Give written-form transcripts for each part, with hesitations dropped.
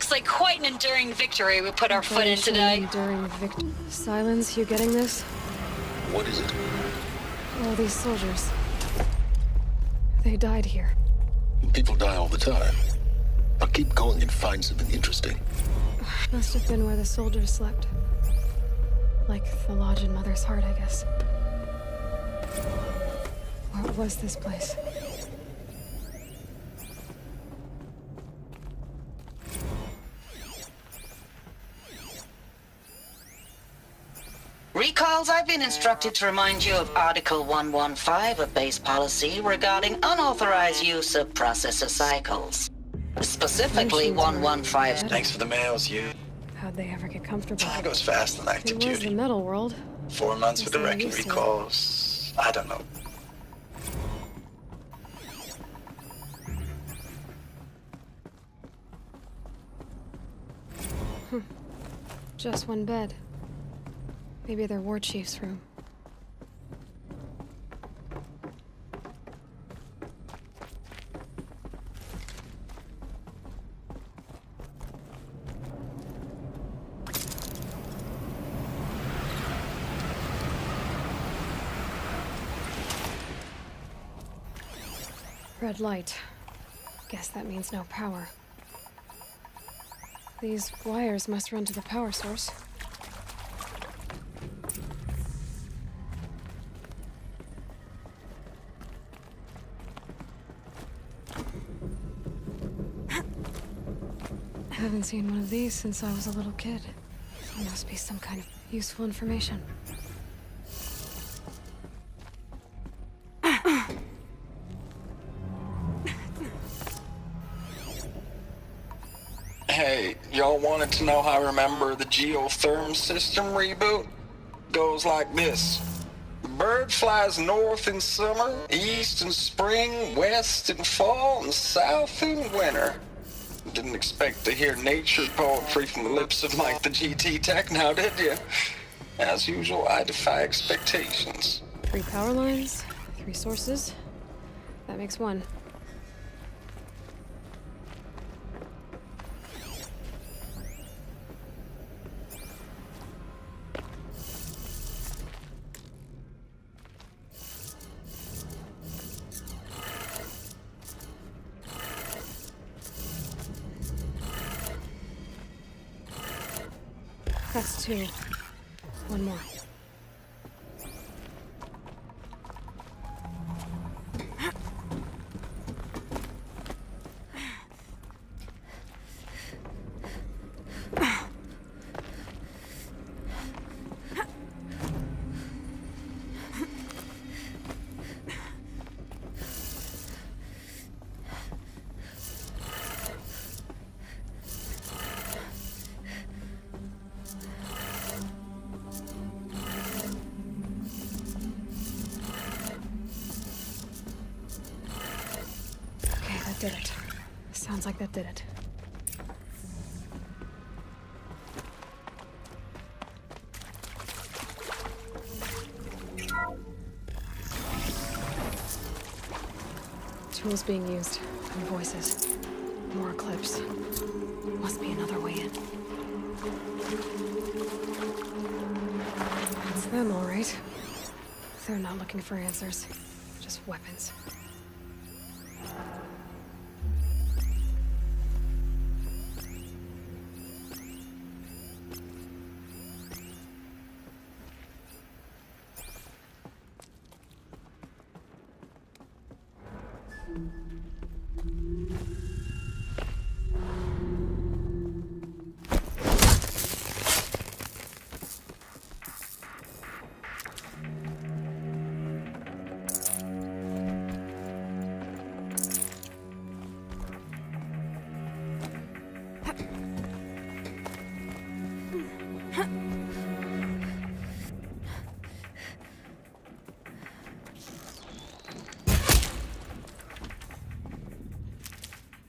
Looks like quite an enduring victory we put our foot in today. Enduring victory. Silence, you getting this? What is it? All these soldiers. They died here. People die all the time. I'll keep going and find something interesting. Must have been where the soldiers slept. Like the lodge in Mother's Heart, I guess. What was this place? Recalls, I've been instructed to remind you of Article 115 of base policy regarding unauthorized use of processor cycles. Specifically 115. Thanks for the mails, you. How'd they ever get comfortable? Time goes fast in active It was the duty. metal world. 4 months with the Guess they're wrecking used to it. recalls. I don't know. Just one bed. Maybe their war chief's room. Red light. Guess that means no power. These wires must run to the power source. Haven't seen one of these since I was a little kid. Must be some kind of useful information. Hey, y'all wanted to know how I remember the geotherm system reboot? Goes like this. Bird flies north in summer, east in spring, west in fall, and south in winter. Didn't expect to hear nature poetry from the lips of Mike the GT Tech now, did you? As usual, I defy expectations. 3 power lines, 3 sources. That makes 1. That's 2. 1 more. Did it. Sounds like that did it. Tools being used. And voices. More clips. Must be another way in. It's them, all right. They're not looking for answers. Just weapons.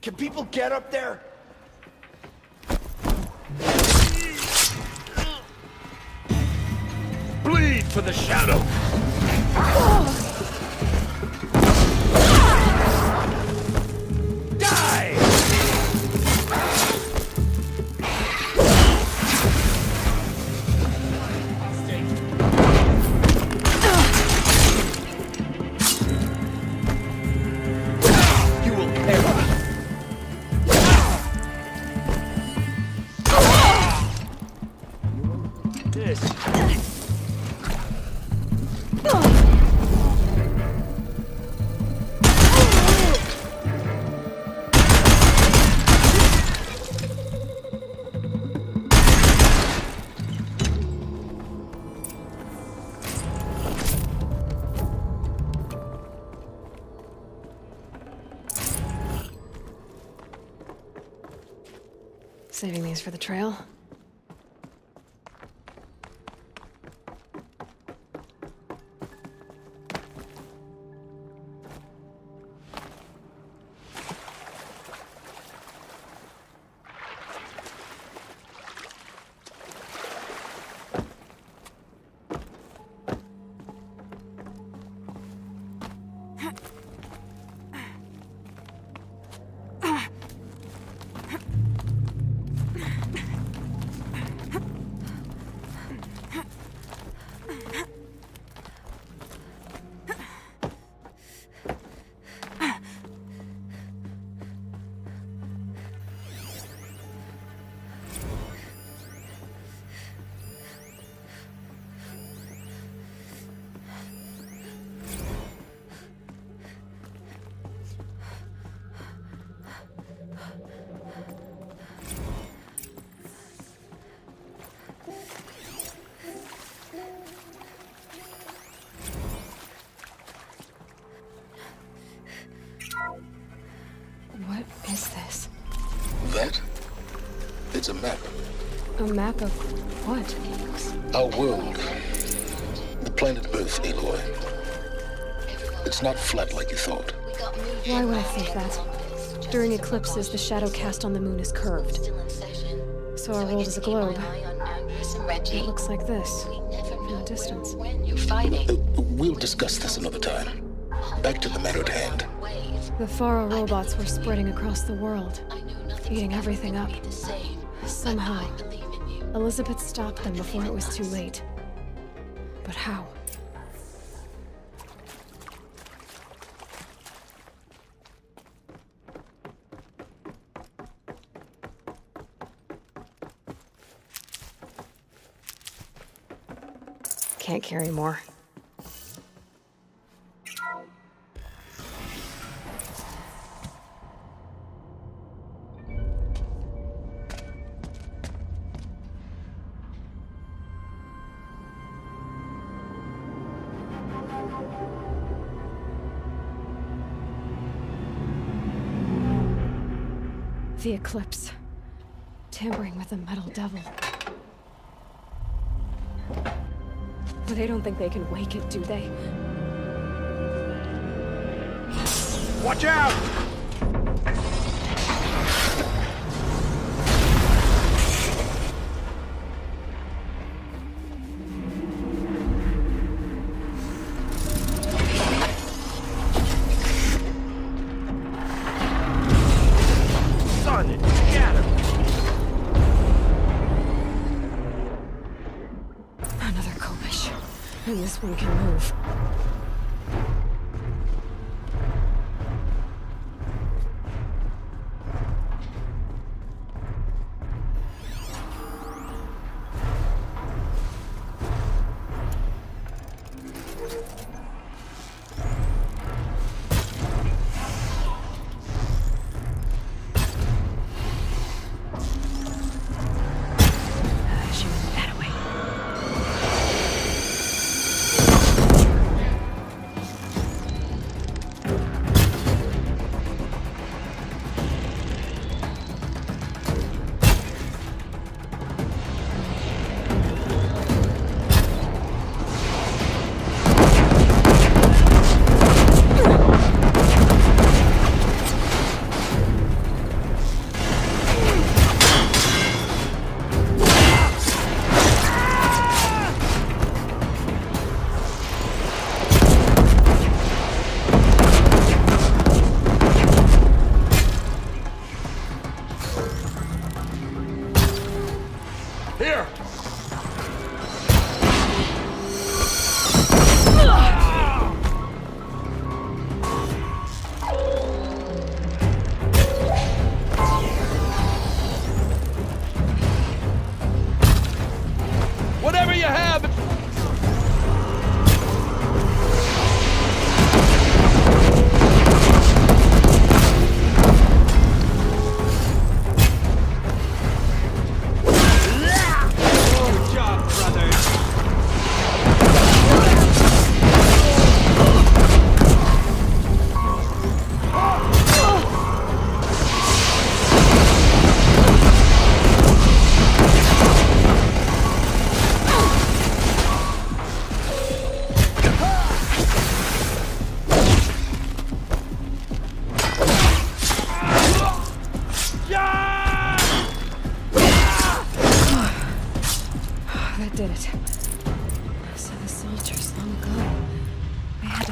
Can people get up there? Bleed for the shadow! Die! Saving these for the trail. What is this? That? It's a map. A map of what? Our world. The planet Earth, Aloy. It's not flat like you thought. Why would I think that? During eclipses, the shadow cast on the moon is curved. So our world is a globe. It looks like this, from a distance. We'll discuss this another time. Back to the matter at hand. The Faro robots were spreading across the world, eating everything up. Somehow, Elizabeth stopped them before it was too late. But how? Can't carry more. The eclipse. Tampering with the metal devil. But they don't think they can wake it, do they? Watch out! And this one can move.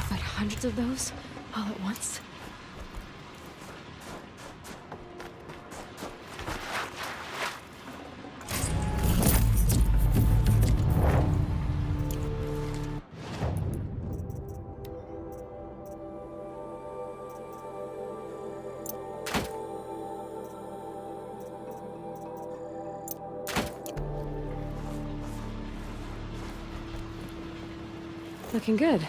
Fight hundreds of those all at once? Looking good.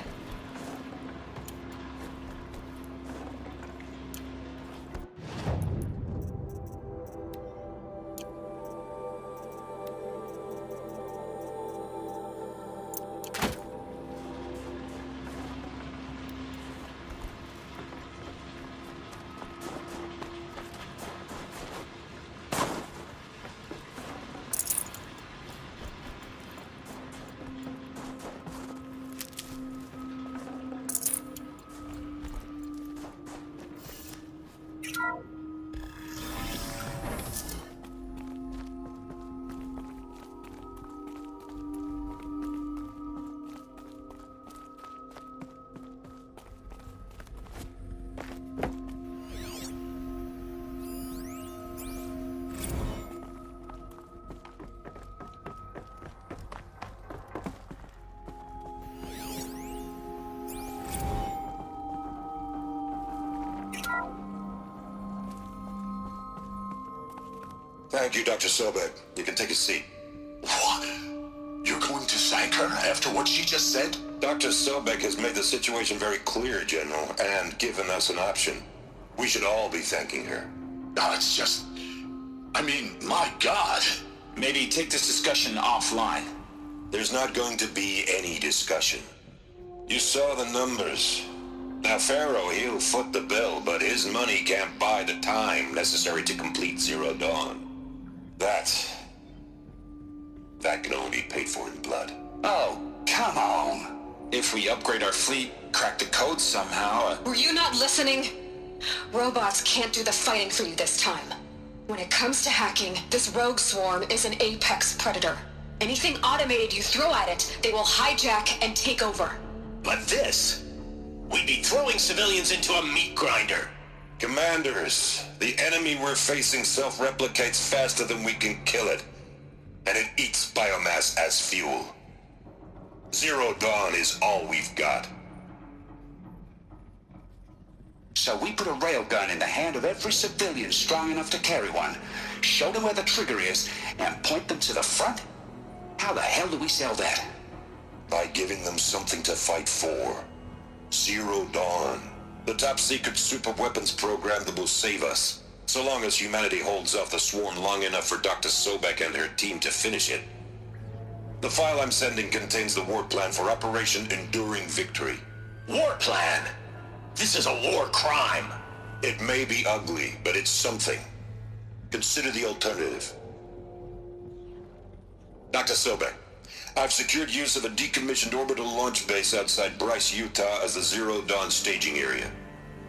Thank you, Dr. Sobek. You can take a seat. What? You're going to thank her after what she just said? Dr. Sobek has made the situation very clear, General, and given us an option. We should all be thanking her. No, it's just... I mean, my God. Maybe take this discussion offline. There's not going to be any discussion. You saw the numbers. Now, Pharaoh, he'll foot the bill, but his money can't buy the time necessary to complete Zero Dawn. That can only be paid for in blood. Oh, come on. If we upgrade our fleet, crack the code somehow... Were you not listening? Robots can't do the fighting for you this time. When it comes to hacking, this rogue swarm is an apex predator. Anything automated you throw at it, they will hijack and take over. But this... We'd be throwing civilians into a meat grinder. Commanders, the enemy we're facing self-replicates faster than we can kill it. And it eats biomass as fuel. Zero Dawn is all we've got. So we put a railgun in the hand of every civilian strong enough to carry one, show them where the trigger is, and point them to the front? How the hell do we sell that? By giving them something to fight for. Zero Dawn. The top-secret super-weapons program that will save us. So long as humanity holds off the swarm long enough for Dr. Sobek and her team to finish it. The file I'm sending contains the war plan for Operation Enduring Victory. War plan? This is a war crime. It may be ugly, but it's something. Consider the alternative. Dr. Sobek, I've secured use of a decommissioned orbital launch base outside Bryce, Utah as the Zero Dawn staging area.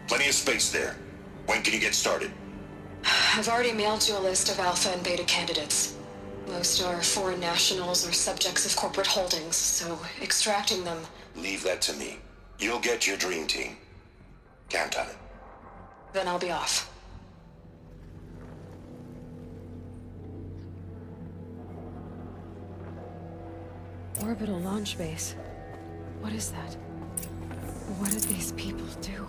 Plenty of space there. When can you get started? I've already mailed you a list of alpha and beta candidates. Most are foreign nationals or subjects of corporate holdings, so extracting them... Leave that to me. You'll get your dream team. Count on it. Then I'll be off. Orbital launch base. What is that? What did these people do?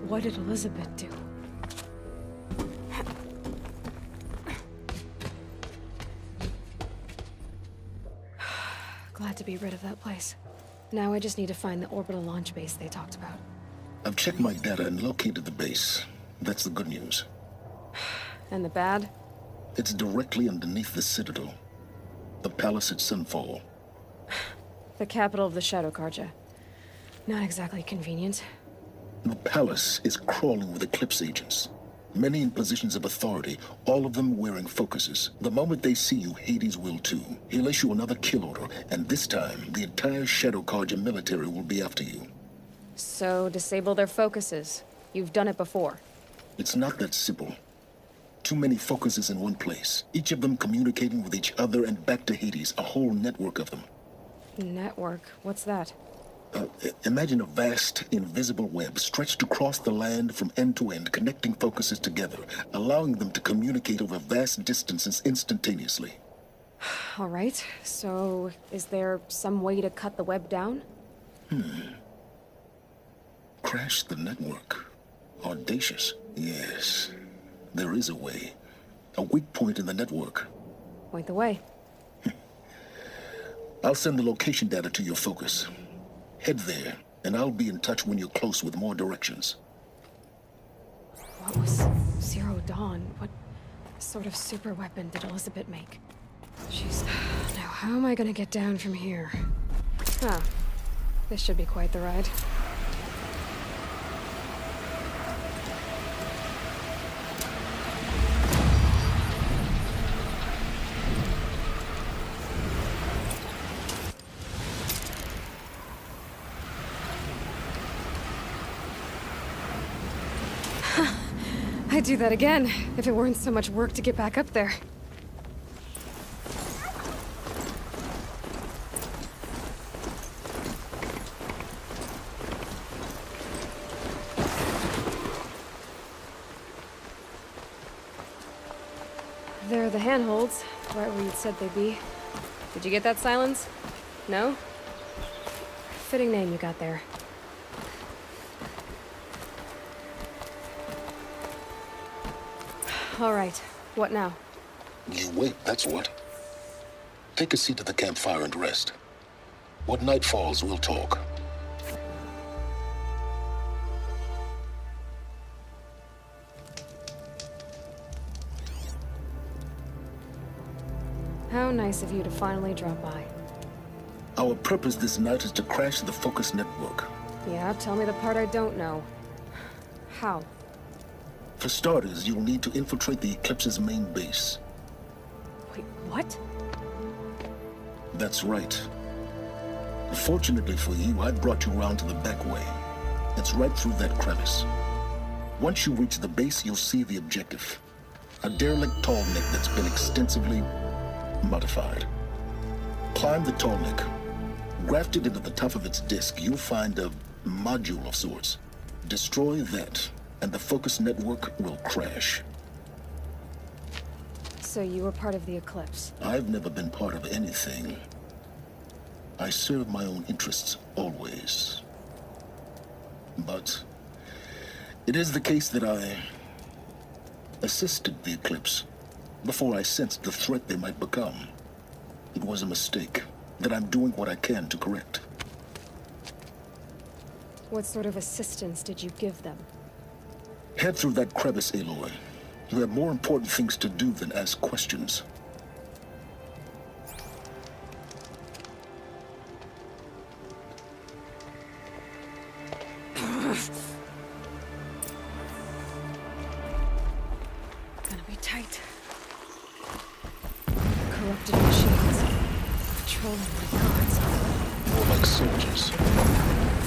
What did Elizabeth do? Glad to be rid of that place. Now I just need to find the orbital launch base they talked about. I've checked my data and located the base. That's the good news. And the bad? It's directly underneath the Citadel. The palace at Sunfall. The capital of the Shadow Carja. Not exactly convenient. The palace is crawling with Eclipse agents. Many in positions of authority, all of them wearing focuses. The moment they see you, Hades will too. He'll issue another kill order, and this time, the entire Shadow Carja military will be after you. So, disable their focuses. You've done it before. It's not that simple. Too many focuses in one place, each of them communicating with each other and back to Hades, a whole network of them. Network? What's that? Imagine a vast, invisible web stretched across the land from end to end, connecting focuses together, allowing them to communicate over vast distances instantaneously. All right, so is there some way to cut the web down? Crash the network. Audacious. Yes, there is a way. A weak point in the network. Point the way. I'll send the location data to your focus. Head there, and I'll be in touch when you're close with more directions. What was Zero Dawn? What sort of super weapon did Elizabeth make? Jeez. Now, how am I gonna get down from here? Ah, this should be quite the ride. I'd do that again, if it weren't so much work to get back up there. There are the handholds, right where you'd said they'd be. Did you get that, Silence? No? Fitting name you got there. All right, what now? You wait, that's what. Take a seat at the campfire and rest. When night falls, we'll talk. How nice of you to finally drop by. Our purpose this night is to crash the Focus network. Yeah, tell me the part I don't know. How? For starters, you'll need to infiltrate the Eclipse's main base. Wait, what? That's right. Fortunately for you, I brought you around to the back way. It's right through that crevice. Once you reach the base, you'll see the objective. A derelict tall neck that's been extensively modified. Climb the tall neck. Grafted into the top of its disk, you'll find a module of sorts. Destroy that, and the Focus network will crash. So you were part of the Eclipse? I've never been part of anything. I serve my own interests, always. But it is the case that I assisted the Eclipse before I sensed the threat they might become. It was a mistake that I'm doing what I can to correct. What sort of assistance did you give them? Head through that crevice, Aloy. You have more important things to do than ask questions. Gonna be tight. Corrupted machines. Patrolling the guards. More like soldiers.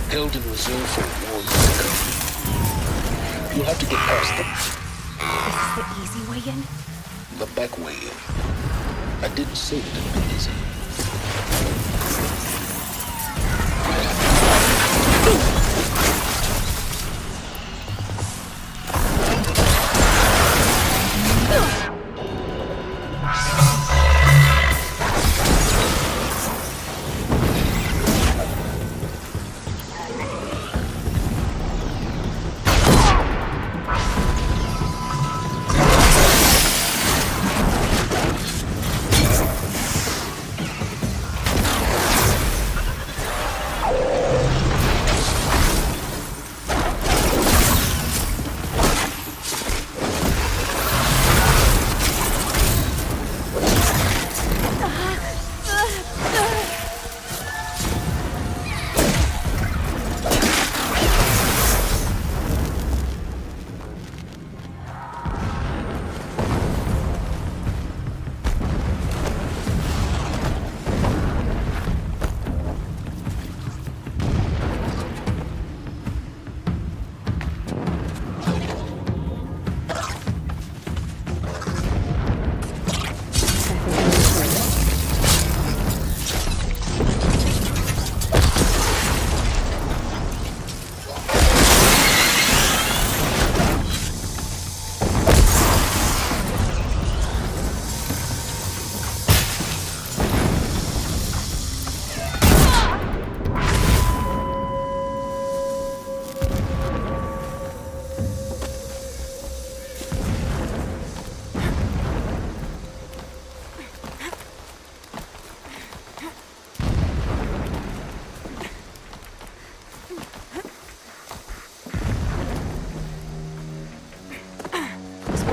Held in reserve for war yet to come. You'll have to get past them. Is this the easy way in? The back way in. I didn't say it would be easy.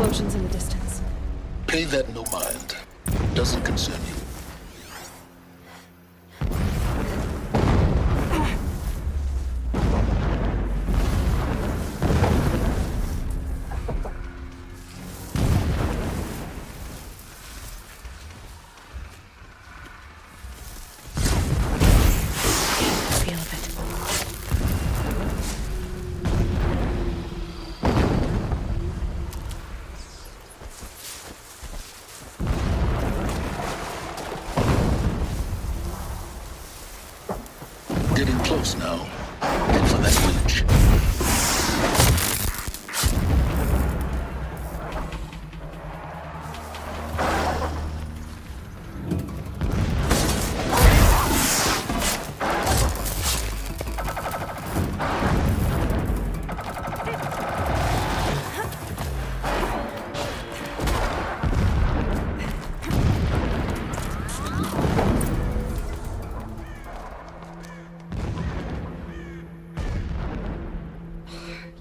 explosions in the distance. Pay that no mind. Doesn't concern you. Getting close now. Head for that village.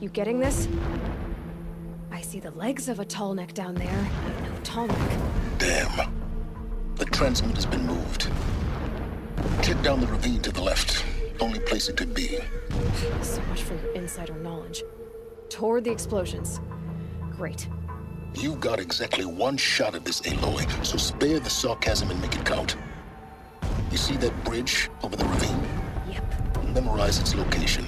You getting this? I see the legs of a tall neck down there, but no tall neck. Damn. The transmitter's been moved. Check down the ravine to the left. Only place it could be. So much for your insider knowledge. Toward the explosions. Great. You've got exactly one shot at this, Aloy, so spare the sarcasm and make it count. You see that bridge over the ravine? Yep. Memorize its location.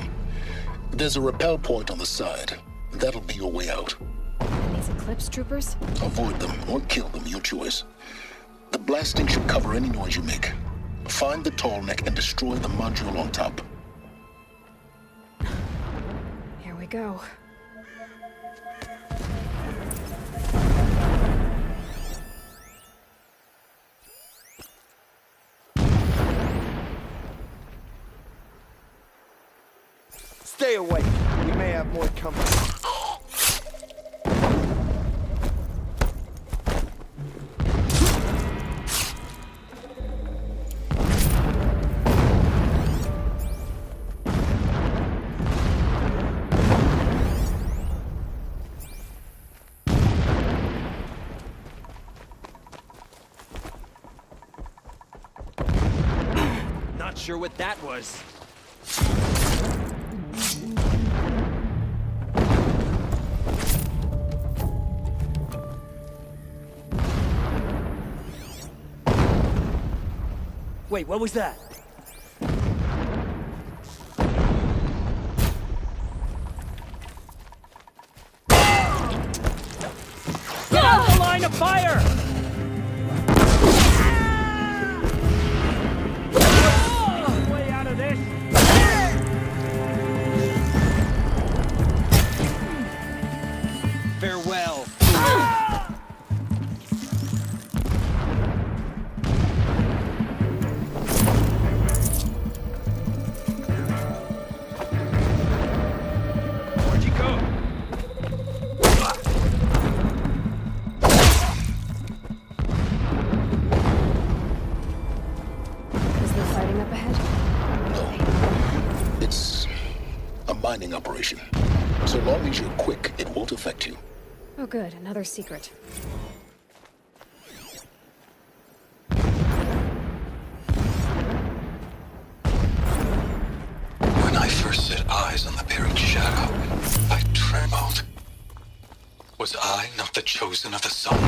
There's a rappel point on the side. That'll be your way out. And these Eclipse troopers? Avoid them or kill them, your choice. The blasting should cover any noise you make. Find the tall neck and destroy the module on top. Here we go. Stay away. We may have more company. Not sure what that was. Wait, what was that? Get out the line of fire! Way out of this! Farewell. Mining operation. So long as you're quick, it won't affect you. Oh good, another secret. When I first set eyes on the buried shadow, I trembled. Was I not the chosen of the sun?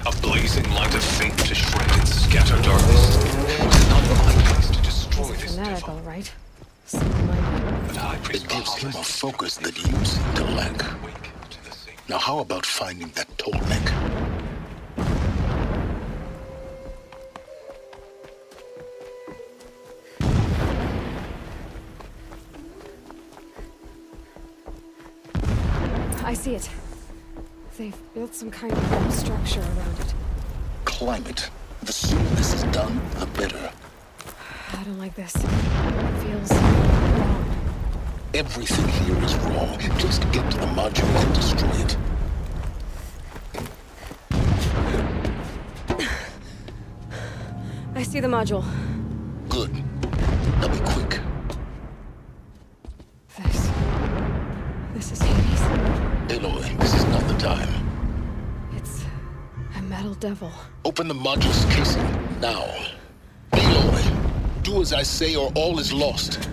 A blazing light of fate to shred and scatter darkness? Was it not my place to destroy this fanatic, devil? all right. It gives him a focus that you seem to lack. Now how about finding that tall neck? I see it. They've built some kind of structure around it. Climb it. The sooner this is done, the better. I don't like this. It feels wrong. Everything here is wrong. Just get to the module and destroy it. I see the module. Good. Now be quick. This is Hades. Aloy, this is not the time. metal devil. Open the module's casing, now. Aloy, do as I say or all is lost.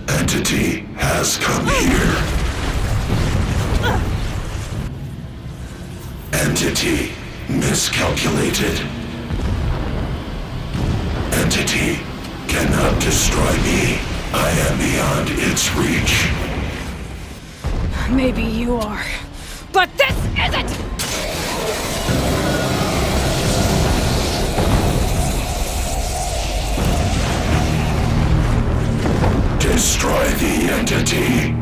Entity has come here. Entity miscalculated. Entity cannot destroy me. I am beyond its reach. Maybe you are, but this isn't! Destroy the entity.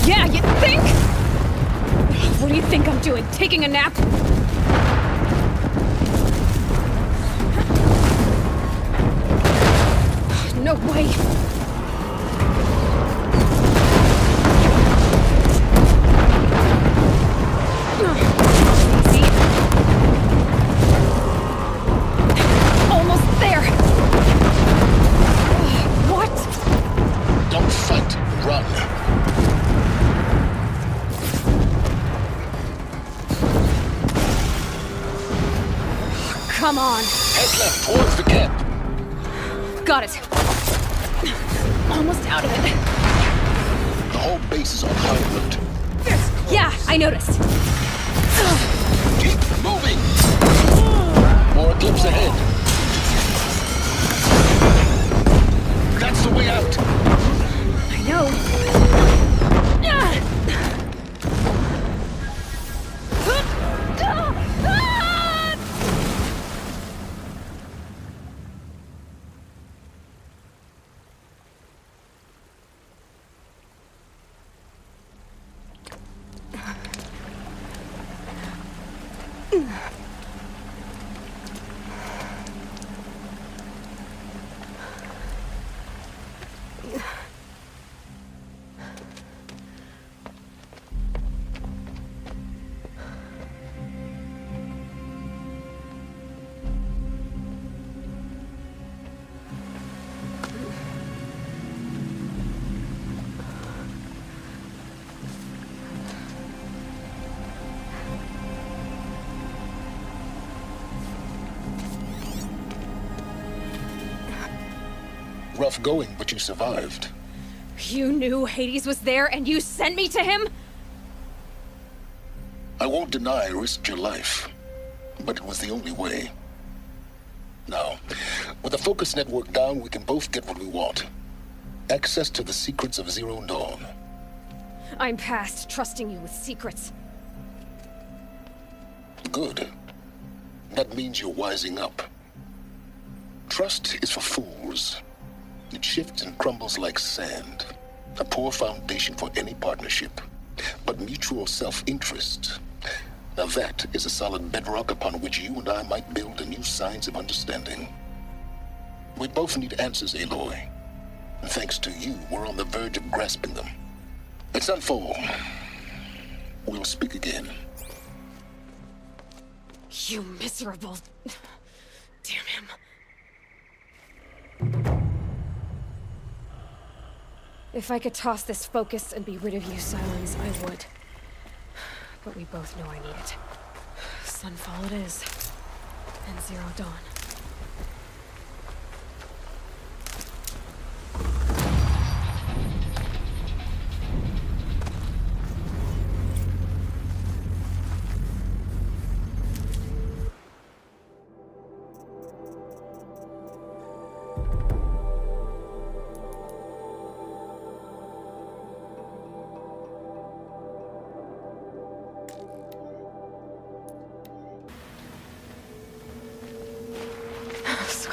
Yeah, you think? What do you think I'm doing? Taking a nap? No way. Easy. Almost there. What? Don't fight, run. Come on. Head left towards the camp. Got it. Almost out of it. The whole base is on high alert. Yeah, I noticed. Keep moving! More eclipse ahead. That's the way out. I know. Rough going, but you survived. You knew Hades was there and you sent me to him? I won't deny I risked your life, but it was the only way. Now, with the focus network down, we can both get what we want. Access to the secrets of Zero Dawn. I'm past trusting you with secrets. Good. That means you're wising up. Trust is for fools. It shifts and crumbles like sand. A poor foundation for any partnership. But mutual self-interest, now that is a solid bedrock upon which you and I might build a new science of understanding. We both need answers, Aloy. And thanks to you, we're on the verge of grasping them. Let's unfold. We'll speak again. You miserable... Damn him. If I could toss this focus and be rid of you, Silence, I would. But we both know I need it. Sunfall it is. And Zero Dawn.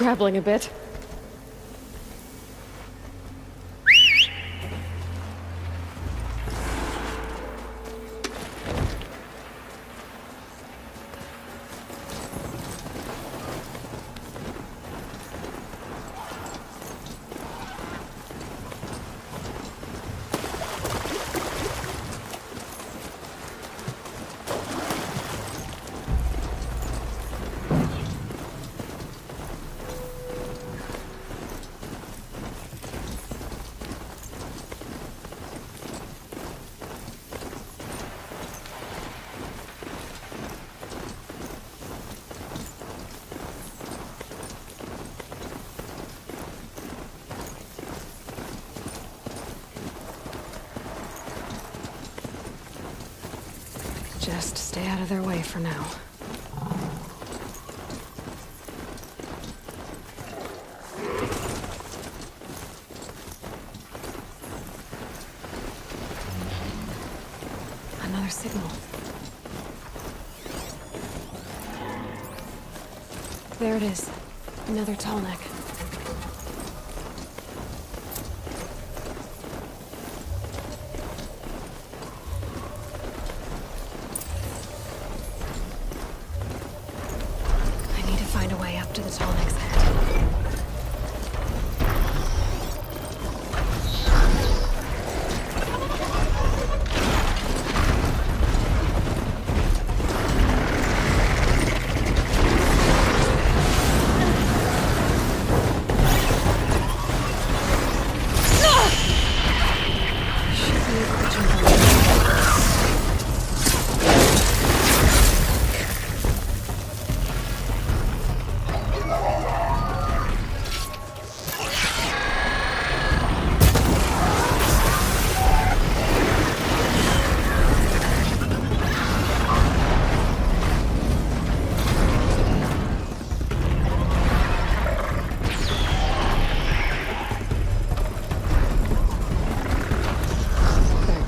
grappling a bit. Just stay out of their way for now. Another signal. There it is. Another tall neck. To the tall neck's head.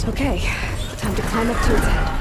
Okay, time to climb up to its head.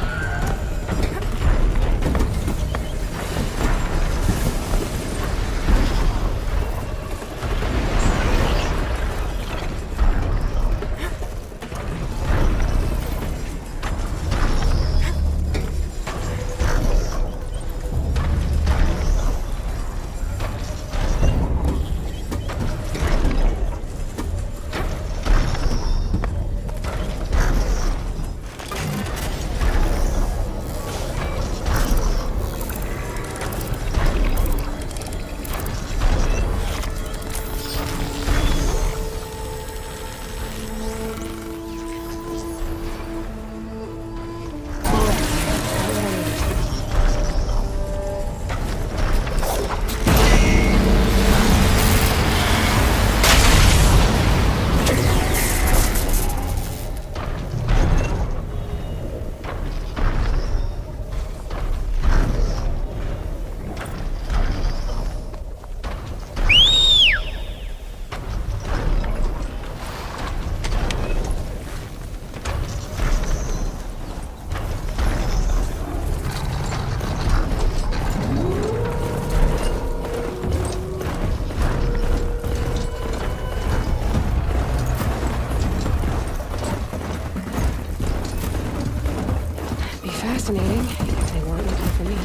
Fascinating, if they weren't looking for me.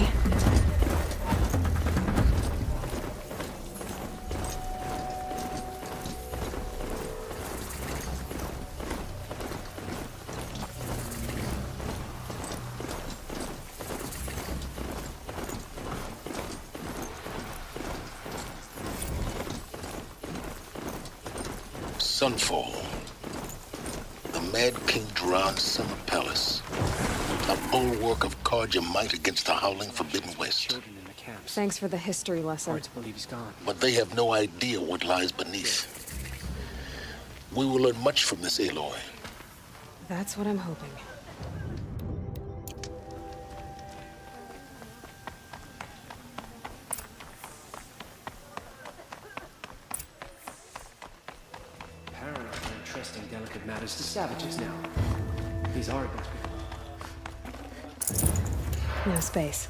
Sunfall. The Mad King Duran's summer palace. A bulwark of cards your might against the howling Forbidden West. Thanks for the history lesson. Hard to believe he's gone. But they have no idea what lies beneath. We will learn much from this Aloy. That's what I'm hoping. Apparently they're entrusting delicate matters to savages now. These are good people. No space.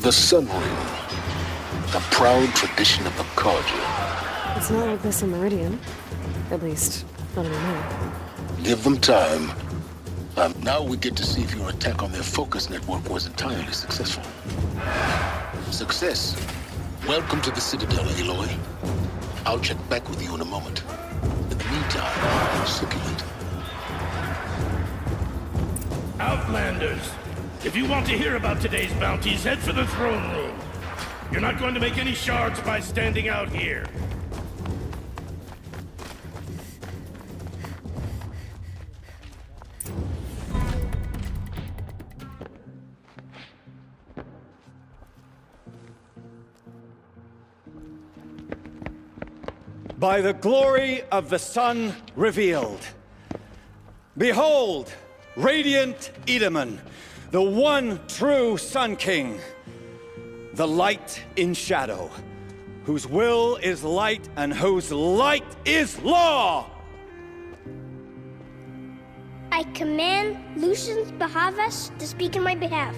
The Sun Ring. The proud tradition of the Carja. It's not like this in Meridian. At least, not anymore. Give them time. Now we get to see if your attack on their focus network was entirely successful. Success. Welcome to the Citadel, Aloy. I'll check back with you in a moment. In the meantime, circulate. Outlanders! If you want to hear about today's bounties, head for the throne room. You're not going to make any shards by standing out here. By the glory of the sun revealed. Behold, radiant Edaman, the one true Sun King. The light in shadow, whose will is light and whose light is law! I command Lucius Bahavas to speak in my behalf.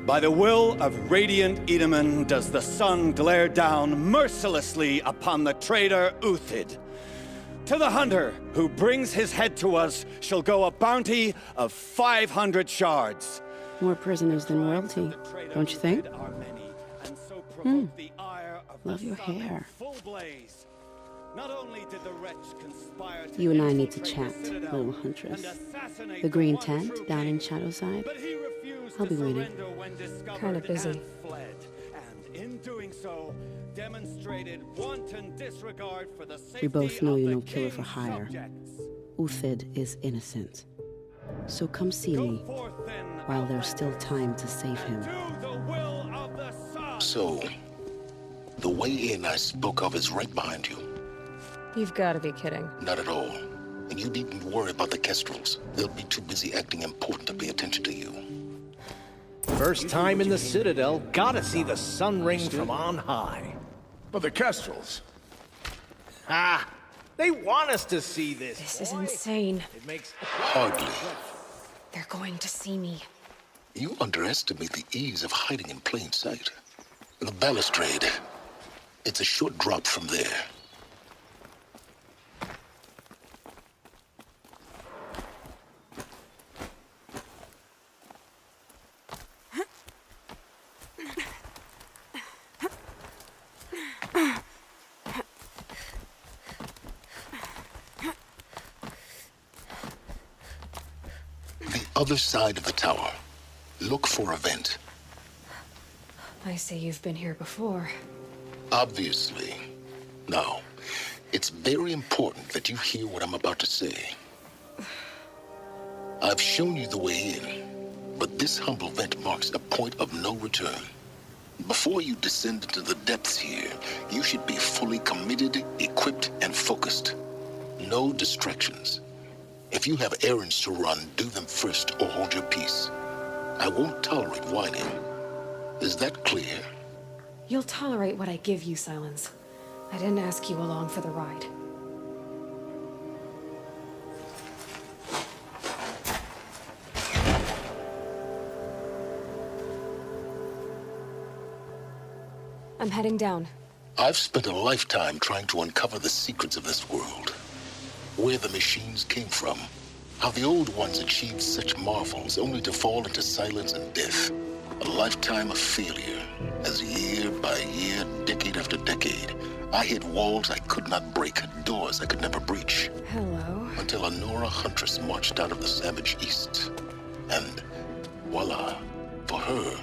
By the will of radiant Edaman does the sun glare down mercilessly upon the traitor Uthid. To the hunter who brings his head to us shall go a bounty of 500 shards. More prisoners than royalty, don't you think? Love your hair. You and I need to chat, little huntress. The green tent down in Shadowside. I'll be waiting. Kind of busy. In doing so, demonstrated wanton disregard for the safety We both know you're no of the killer for king's hire. subjects. Uthid is innocent. So come see me while there's still time to save him. So, the way in I spoke of is right behind you. You've got to be kidding. Not at all. And you needn't worry about the Kestrels. They'll be too busy acting important to pay attention to you. First time in the Citadel, gotta see the Sun Ring from on high. But the Kestrels. Ah, they want us to see this. This is insane. It makes Hardly. They're going to see me. You underestimate the ease of hiding in plain sight. The balustrade, it's a short drop from there. Other side of the tower. Look for a vent. I see you've been here before. Obviously. Now, it's very important that you hear what I'm about to say. I've shown you the way in, but this humble vent marks a point of no return. Before you descend into the depths here, you should be fully committed, equipped, and focused. No distractions. If you have errands to run, do them first or hold your peace. I won't tolerate whining. Is that clear? You'll tolerate what I give you, Silence. I didn't ask you along for the ride. I'm heading down. I've spent a lifetime trying to uncover the secrets of this world. Where the machines came from. How the old ones achieved such marvels only to fall into silence and death. A lifetime of failure, as year by year, decade after decade, I hit walls I could not break, doors I could never breach. Hello. Until a Nora huntress marched out of the savage east. And voila, for her,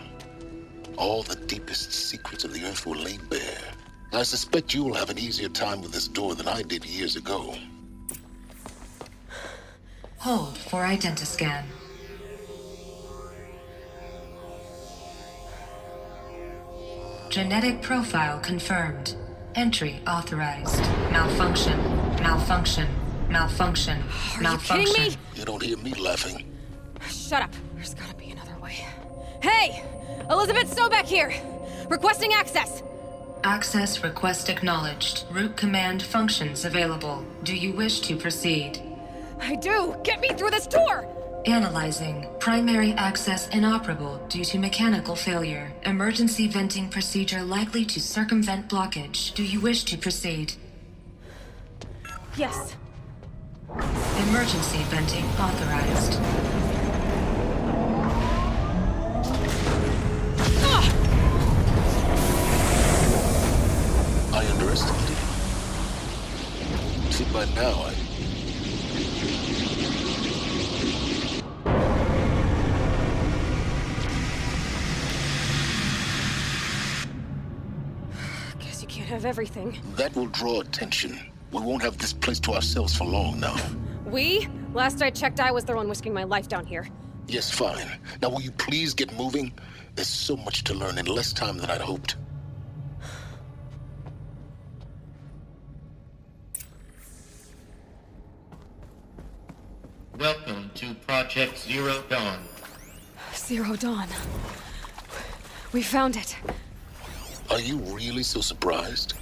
all the deepest secrets of the earth were laid bare. I suspect you'll have an easier time with this door than I did years ago. Hold for identiscan. Genetic profile confirmed. Entry authorized. Malfunction. Malfunction. Malfunction. Malfunction. Are you kidding me? You don't hear me laughing. Shut up. There's gotta be another way. Hey! Elizabeth Sobeck here! Requesting access! Access request acknowledged. Root command functions available. Do you wish to proceed? I do! Get me through this door! Analyzing. Primary access inoperable due to mechanical failure. Emergency venting procedure likely to circumvent blockage. Do you wish to proceed? Yes. Emergency venting authorized. I underestimated you. See, by now, Guess you can't have everything. That will draw attention. We won't have this place to ourselves for long now. We? Last I checked, I was the one risking my life down here. Yes, fine. Now will you please get moving? There's so much to learn in less time than I'd hoped. Welcome to Project Zero Dawn. Zero Dawn. We found it. Are you really so surprised?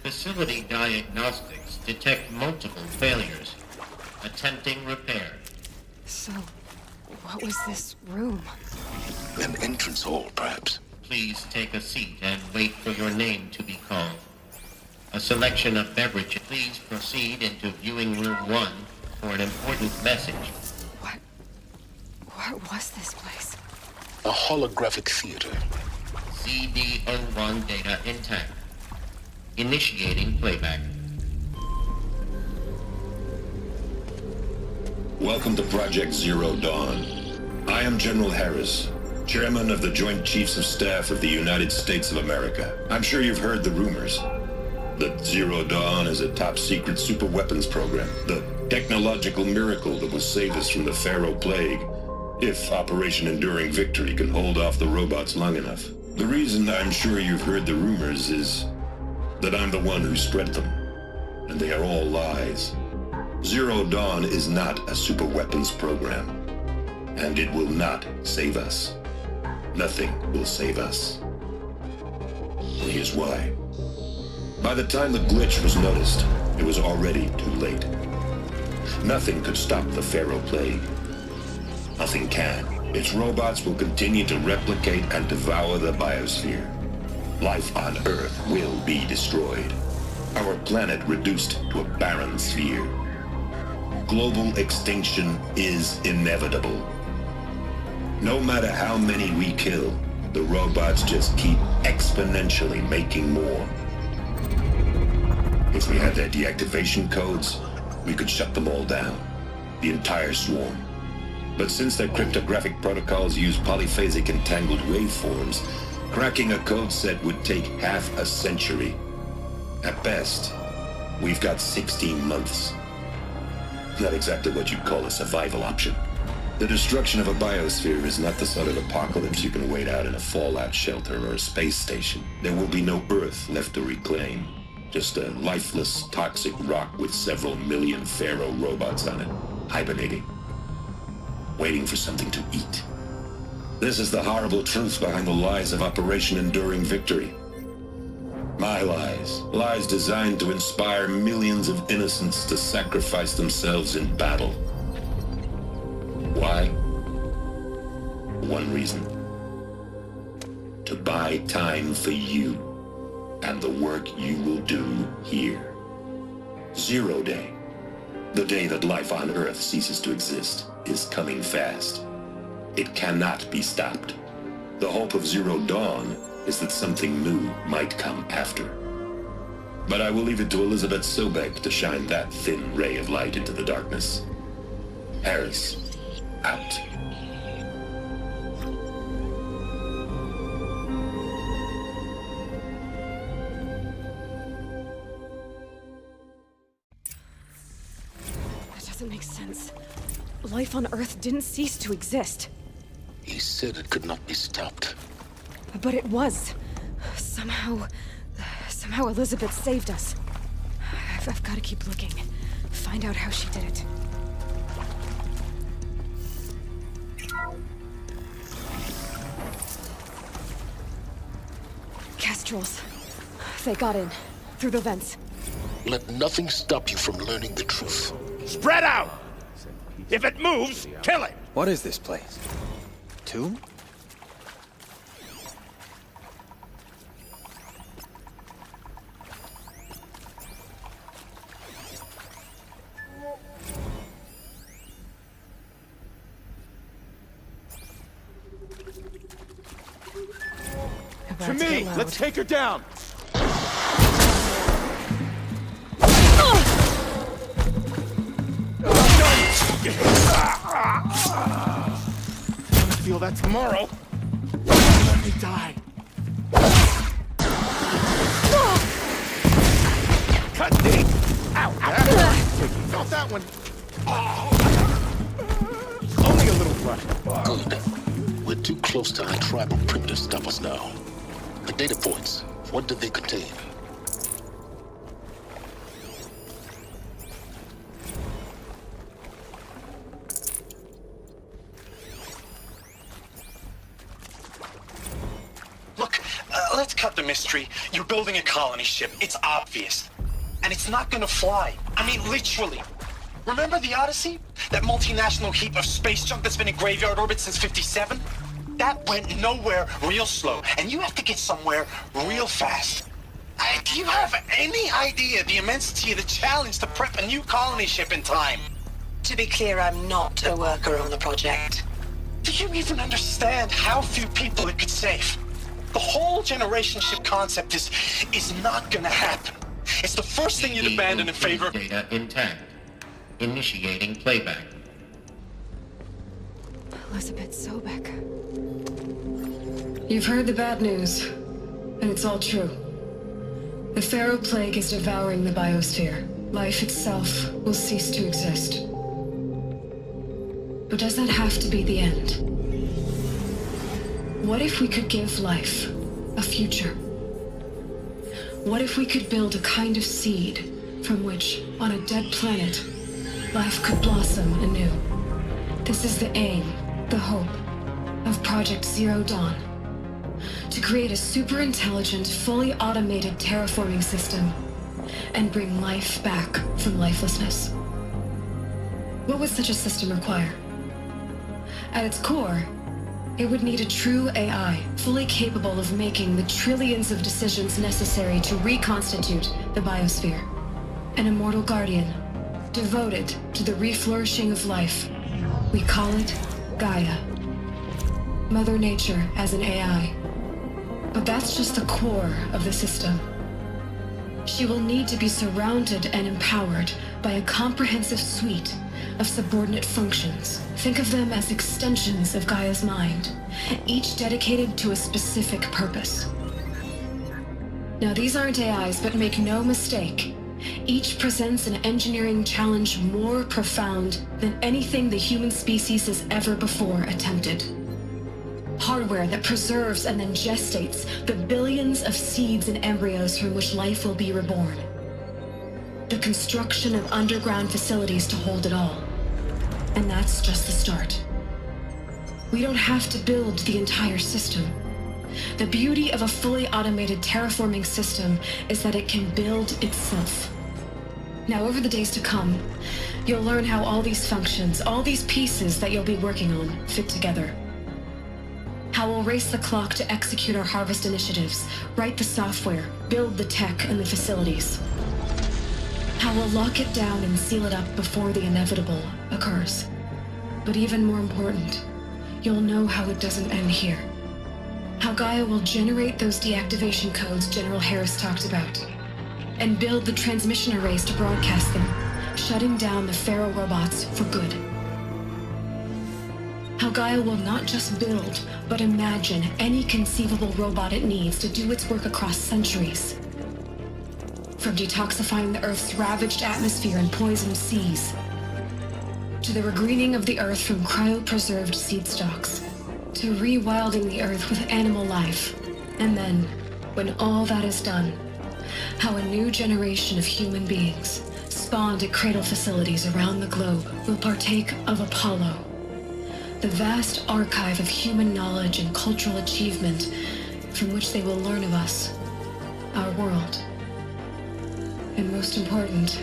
Facility diagnostics detect multiple failures. Attempting repair. So, what was this room? An entrance hall, perhaps. Please take a seat and wait for your name to be called. A selection of beverages. Please proceed into viewing room 1 for an important message. What was this place? A holographic theater. CD01 data intact. Initiating playback. Welcome to Project Zero Dawn. I am General Harris, Chairman of the Joint Chiefs of Staff of the United States of America. I'm sure you've heard the rumors that Zero Dawn is a top-secret superweapons program, the technological miracle that will save us from the Pharaoh Plague, if Operation Enduring Victory can hold off the robots long enough. The reason I'm sure you've heard the rumors is that I'm the one who spread them, and they are all lies. Zero Dawn is not a superweapons program, and it will not save us. Nothing will save us. And here's why. By the time the glitch was noticed, it was already too late. Nothing could stop the Pharaoh Plague. Nothing can. Its robots will continue to replicate and devour the biosphere. Life on Earth will be destroyed. Our planet reduced to a barren sphere. Global extinction is inevitable. No matter how many we kill, the robots just keep exponentially making more. If we had their deactivation codes, we could shut them all down. The entire swarm. But since their cryptographic protocols use polyphasic entangled waveforms, cracking a code set would take half a century. At best, we've got 16 months. Not exactly what you'd call a survival option. The destruction of a biosphere is not the sort of apocalypse you can wait out in a fallout shelter or a space station. There will be no Earth left to reclaim. Just a lifeless, toxic rock with several million Pharaoh robots on it, hibernating, waiting for something to eat. This is the horrible truth behind the lies of Operation Enduring Victory. My lies. Lies designed to inspire millions of innocents to sacrifice themselves in battle. Why? One reason. To buy time for you and the work you will do here. Zero Day. The day that life on Earth ceases to exist is coming fast. It cannot be stopped. The hope of Zero Dawn is that something new might come after. But I will leave it to Elizabeth Sobek to shine that thin ray of light into the darkness. Harris, out. That doesn't make sense. Life on Earth didn't cease to exist. He said it could not be stopped. But it was. Somehow Elizabeth saved us. I've got to keep looking. Find out how she did it. Kestrels. They got in. Through the vents. Let nothing stop you from learning the truth. Spread out! If it moves, kill it! What is this place? Tomb? To me! Let's take her down! Feel that tomorrow. Let me die. Cut deep! Ow! Felt that one. Only a little blood. Good. We're too close to our tribal primitive to stop us now. The data points, what did they contain? Let's cut the mystery. You're building a colony ship. It's obvious. And it's not gonna fly. I mean, literally. Remember the Odyssey? That multinational heap of space junk that's been in graveyard orbit since '57? That went nowhere real slow. And you have to get somewhere real fast. Do you have any idea the immensity of the challenge to prep a new colony ship in time? To be clear, I'm not a worker on the project. Do you even understand how few people it could save? The whole generation ship concept is not gonna happen. It's the first thing you'd abandon in favor of data intact. Initiating playback. Elizabeth Sobek. You've heard the bad news, and it's all true. The Pharaoh Plague is devouring the biosphere. Life itself will cease to exist. But does that have to be the end? What if we could give life a future? What if we could build a kind of seed from which, on a dead planet, life could blossom anew? This is the aim, the hope, of Project Zero Dawn. To create a super-intelligent, fully automated terraforming system and bring life back from lifelessness. What would such a system require? At its core, it would need a true AI, fully capable of making the trillions of decisions necessary to reconstitute the biosphere. An immortal guardian, devoted to the reflourishing of life. We call it Gaia. Mother Nature as an AI. But that's just the core of the system. She will need to be surrounded and empowered by a comprehensive suite of subordinate functions. Think of them as extensions of Gaia's mind, each dedicated to a specific purpose. Now, these aren't AIs, but make no mistake, each presents an engineering challenge more profound than anything the human species has ever before attempted. Hardware that preserves and then gestates the billions of seeds and embryos from which life will be reborn. The construction of underground facilities to hold it all. And that's just the start. We don't have to build the entire system. The beauty of a fully automated terraforming system is that it can build itself. Now, over the days to come, you'll learn how all these functions, all these pieces that you'll be working on, fit together. How we'll race the clock to execute our harvest initiatives, write the software, build the tech and the facilities. How we'll lock it down and seal it up before the inevitable occurs. But even more important, you'll know how it doesn't end here. How Gaia will generate those deactivation codes General Harris talked about, and build the transmission arrays to broadcast them, shutting down the Pharaoh robots for good. How Gaia will not just build, but imagine any conceivable robot it needs to do its work across centuries. From detoxifying the Earth's ravaged atmosphere and poisoned seas, to the regreening of the Earth from cryopreserved seed stalks, to rewilding the Earth with animal life. And then, when all that is done, how a new generation of human beings, spawned at cradle facilities around the globe, will partake of Apollo, the vast archive of human knowledge and cultural achievement from which they will learn of us, our world. And most important,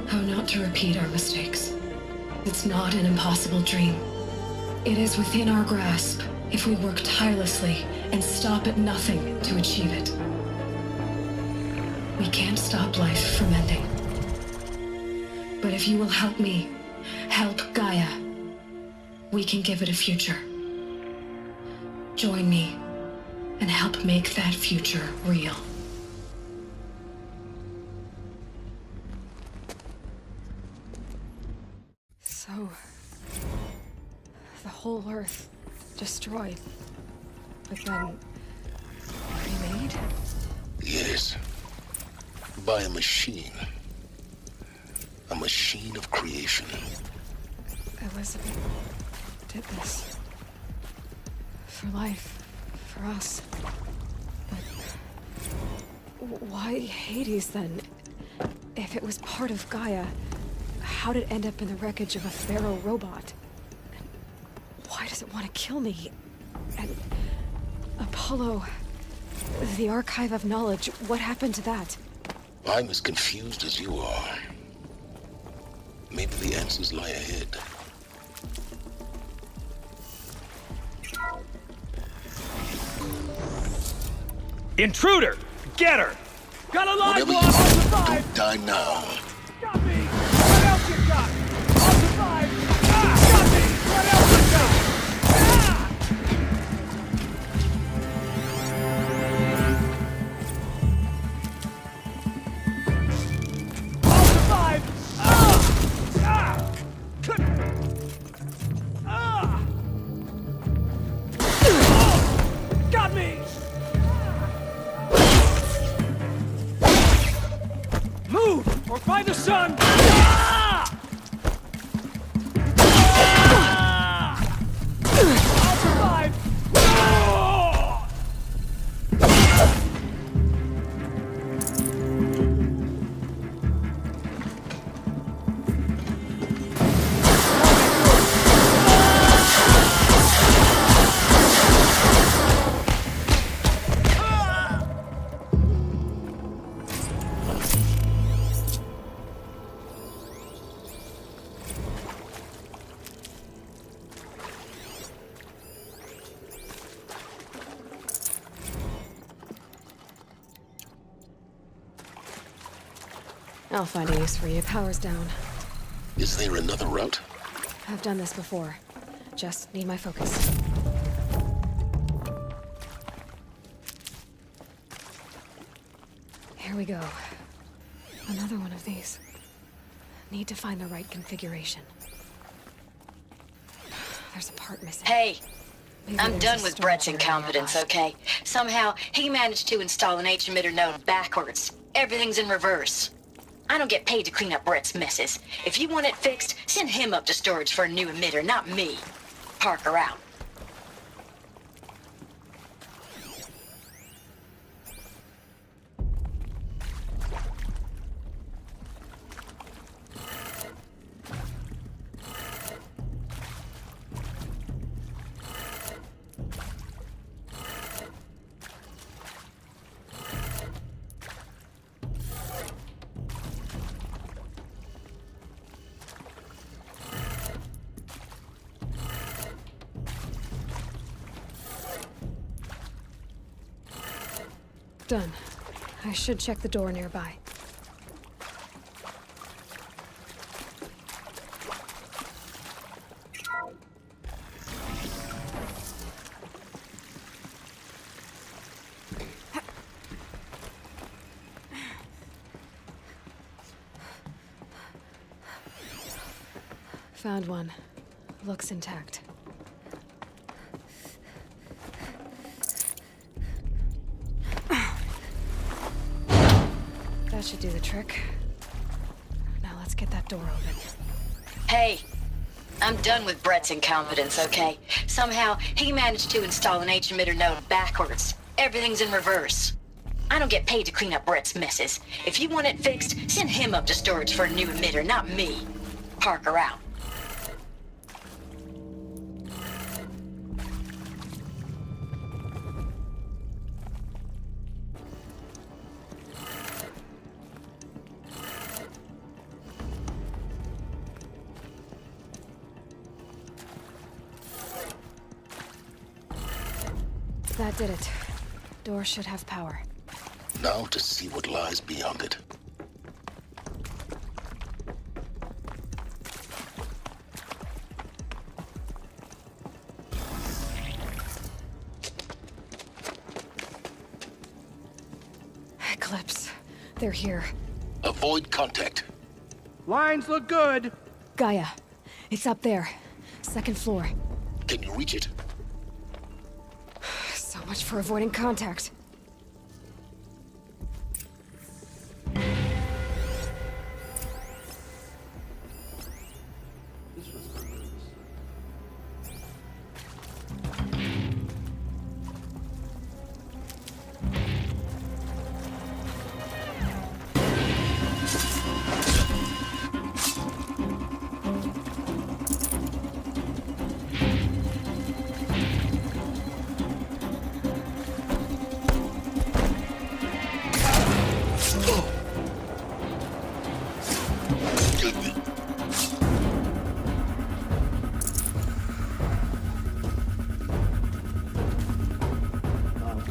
how not to repeat our mistakes. It's not an impossible dream. It is within our grasp if we work tirelessly and stop at nothing to achieve it. We can't stop life from ending. But if you will help me, help Gaia, we can give it a future. Join me and help make that future real. So, the whole Earth destroyed, but then remade? Yes. By a machine. A machine of creation. Elizabeth did this. For life. For us. But why Hades then? If it was part of Gaia, how'd it end up in the wreckage of a Pharaoh robot? And why does it want to kill me? And Apollo, the Archive of Knowledge, what happened to that? I'm as confused as you are. Maybe the answers lie ahead. Intruder! Get her! Got a line, Whatever you boss! do, don't die now. Got me! What else you got? I'll survive! Ah! Got me! What else you got? Ah! I'll survive! Ah! Ah! Ah! Got me! Move, or by the sun! Ah! Ah! I'll survive! Ah! I'll find a use for you. Power's down. Is there another route? I've done this before. Just need my focus. Here we go. Another one of these. Need to find the right configuration. There's a part missing. Hey, Maybe I'm there's done a with storage Brett's area incompetence, nearby. okay? Somehow, he managed to install an H-emitter node backwards. Everything's in reverse. I don't get paid to clean up Brett's messes. If you want it fixed, send him up to storage for a new emitter, not me. Parker out. Done. I should check the door nearby. Found one. Looks intact. That should do the trick. Now let's get that door open. Hey, I'm done with Brett's incompetence, okay? Somehow, he managed to install an H-emitter node backwards. Everything's in reverse. I don't get paid to clean up Brett's messes. If you want it fixed, send him up to storage for a new emitter, not me. Parker out. That did it. Door should have power. Now to see what lies beyond it. Eclipse. They're here. Avoid contact. Lines look good. Gaia. It's up there. Second floor. Can you reach it? So much for avoiding contact.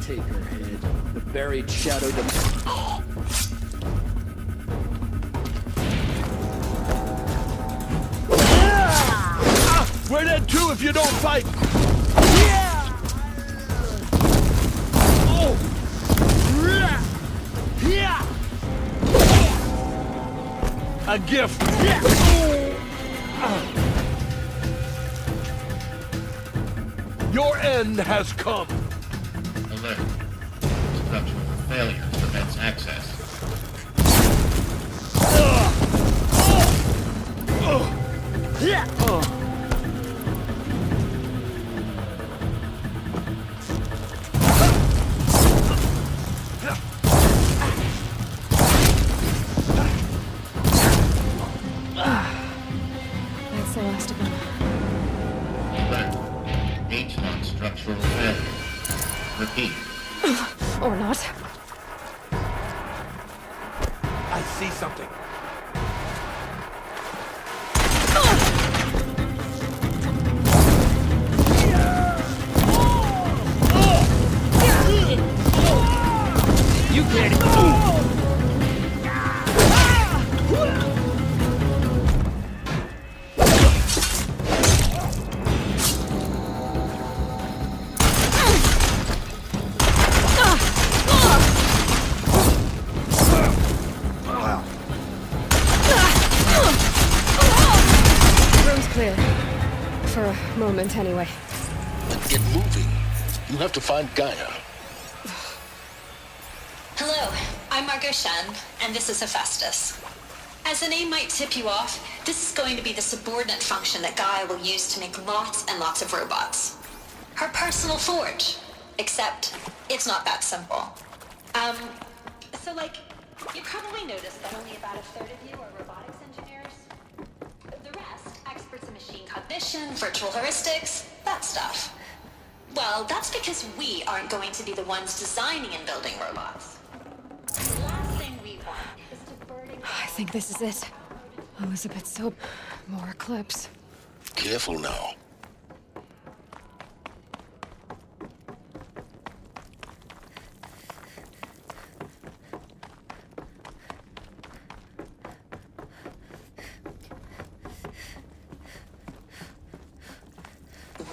Take her head. The buried shadow. We're dead too if you don't fight. A gift. Your end has come. Alert. Structural failure prevents access. That's the last of them. Alert. H-lock structural failure. Repeat. Or not. I see something. You get it. Room's clear. For a moment, anyway. Get moving. You have to find Gaia. Hello, I'm Margot Shen, and this is Hephaestus. As the name might tip you off, this is going to be the subordinate function that Gaia will use to make lots and lots of robots. Her personal forge. Except, it's not that simple. You probably noticed that only about a third of you are robotics engineers. The rest, experts in machine cognition, virtual heuristics, that stuff. Well, that's because we aren't going to be the ones designing and building robots. The last thing we want is to burden... I think this is it. Elizabeth Soap. More Eclipse. Careful now.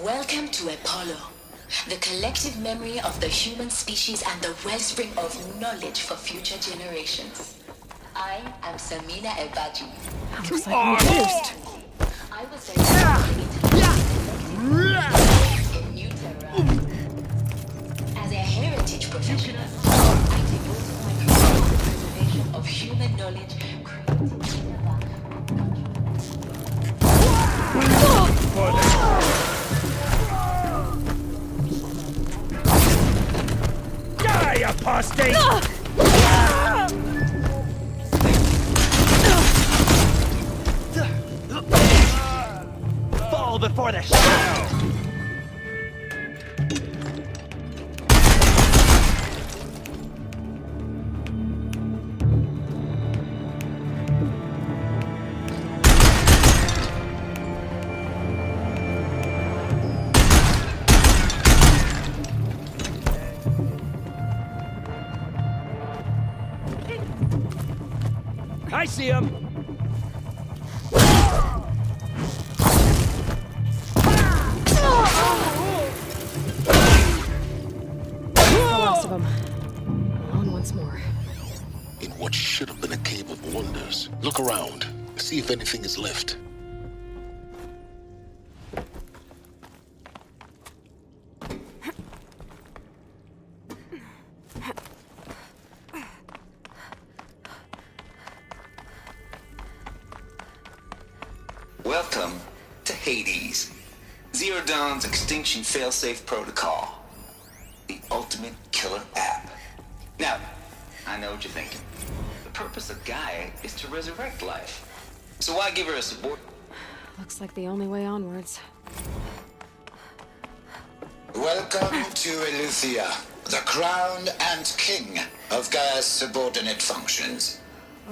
Welcome to Apollo, the collective memory of the human species and the wellspring of knowledge for future generations. I am Samina Ebadu. Looks like we're first. I was in New Terra. As a heritage professional, I devoted my career to the preservation of human knowledge, Die, apostate! Fall before the shadow! I see him! The last of them. On once more. In what should have been a cave of wonders. Look around. See if anything is left. Welcome to Hades. Zero Dawn's extinction failsafe protocol. The ultimate killer app. Now, I know what you're thinking. The purpose of Gaia is to resurrect life. So why give her a support? Looks like the only way onwards. Welcome to Eleuthia, the crown and king of Gaia's subordinate functions.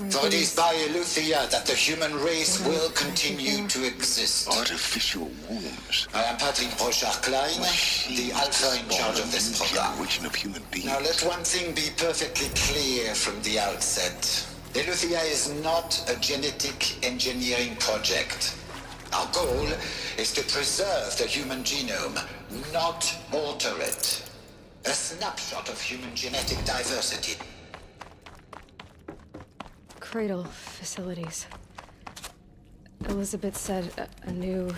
For it is by Eleuthia that the human race will continue to exist. Artificial wombs. I am Patrick Brochard-Klein, the alpha in charge of this program. Of human beings. Now let one thing be perfectly clear from the outset. Eleuthia is not a genetic engineering project. Our goal is to preserve the human genome, not alter it. A snapshot of human genetic diversity. Cradle facilities. Elizabeth said a new